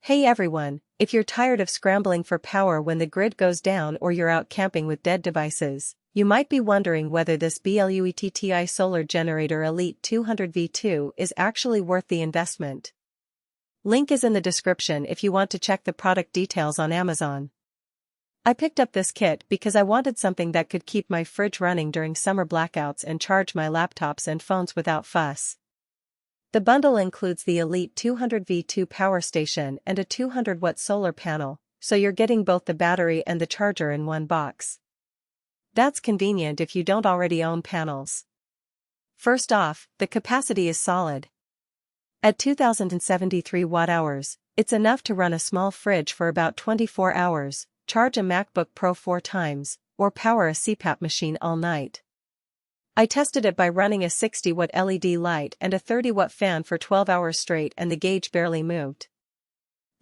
Hey everyone, if you're tired of scrambling for power when the grid goes down or you're out camping with dead devices, you might be wondering whether this BLUETTI Solar Generator Elite 200V2 is actually worth the investment. Link is in the description if you want to check the product details on Amazon. I picked up this kit because I wanted something that could keep my fridge running during summer blackouts and charge my laptops and phones without fuss. The bundle includes the Elite 200V2 power station and a 200-watt solar panel, so you're getting both the battery and the charger in one box. That's convenient if you don't already own panels. First off, the capacity is solid. At 2073 watt-hours, it's enough to run a small fridge for about 24 hours, charge a MacBook Pro 4 times, or power a CPAP machine all night. I tested it by running a 60-watt LED light and a 30-watt fan for 12 hours straight and the gauge barely moved.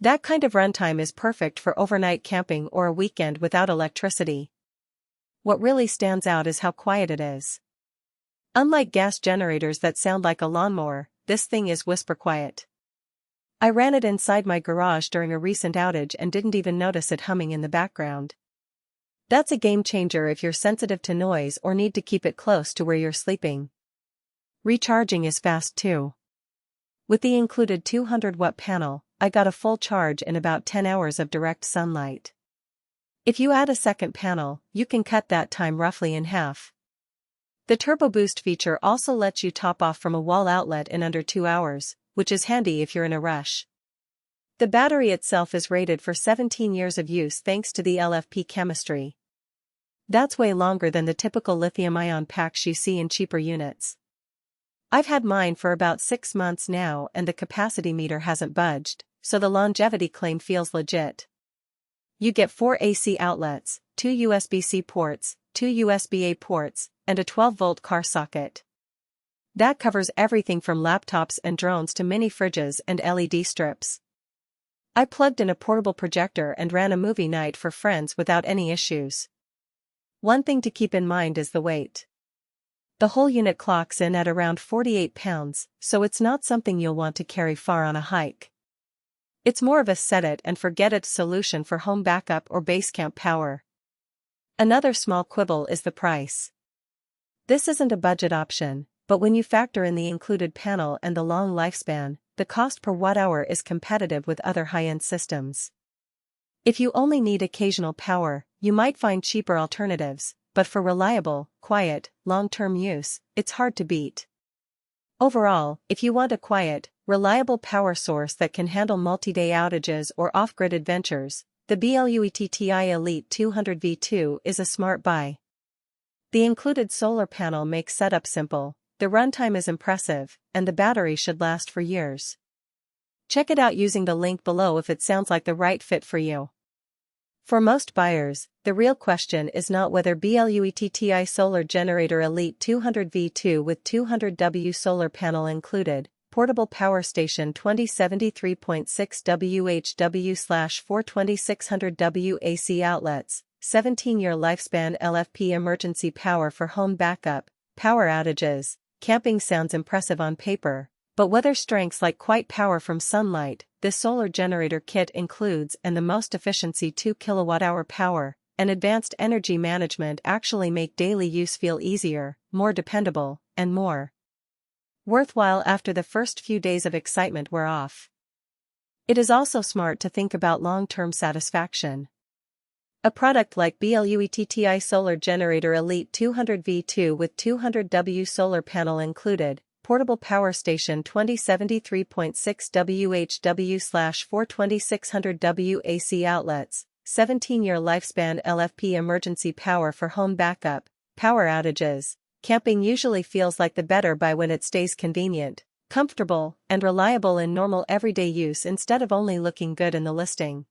That kind of runtime is perfect for overnight camping or a weekend without electricity. What really stands out is how quiet it is. Unlike gas generators that sound like a lawnmower, this thing is whisper quiet. I ran it inside my garage during a recent outage and didn't even notice it humming in the background. That's a game changer if you're sensitive to noise or need to keep it close to where you're sleeping. Recharging is fast too. With the included 200-watt panel, I got a full charge in about 10 hours of direct sunlight. If you add a second panel, you can cut that time roughly in half. The Turbo Boost feature also lets you top off from a wall outlet in under 2 hours, which is handy if you're in a rush. The battery itself is rated for 17 years of use thanks to the LFP chemistry. That's way longer than the typical lithium-ion packs you see in cheaper units. I've had mine for about 6 months now and the capacity meter hasn't budged, so the longevity claim feels legit. You get 4 AC outlets, 2 USB-C ports, 2 USB-A ports, and a 12-volt car socket. That covers everything from laptops and drones to mini fridges and LED strips. I plugged in a portable projector and ran a movie night for friends without any issues. One thing to keep in mind is the weight. The whole unit clocks in at around 48 pounds, so it's not something you'll want to carry far on a hike. It's more of a set-it-and-forget-it solution for home backup or base camp power. Another small quibble is the price. This isn't a budget option, but when you factor in the included panel and the long lifespan, the cost per watt-hour is competitive with other high-end systems. If you only need occasional power, you might find cheaper alternatives, but for reliable, quiet, long-term use, it's hard to beat. Overall, if you want a quiet, reliable power source that can handle multi-day outages or off-grid adventures, the BLUETTI Elite 200V2 is a smart buy. The included solar panel makes setup simple, the runtime is impressive, and the battery should last for years. Check it out using the link below if it sounds like the right fit for you. For most buyers, the real question is not whether BLUETTI Solar Generator Elite 200V2 with 200W solar panel included, portable power station 2073.6 WHW/42600W AC outlets, 17-year lifespan LFP emergency power for home backup, power outages. Camping sounds impressive on paper, but weather strengths like quiet power from sunlight, this solar generator kit includes and the most efficiency 2 kWh power, and advanced energy management actually make daily use feel easier, more dependable, and more worthwhile after the first few days of excitement wear off. It is also smart to think about long-term satisfaction. A product like BLUETTI Solar Generator Elite 200V2 with 200W solar panel included, portable power station 2073.6 WHW/42600W AC outlets, 17-year lifespan LFP emergency power for home backup, power outages. Camping usually feels like the better buy when it stays convenient, comfortable, and reliable in normal everyday use instead of only looking good in the listing.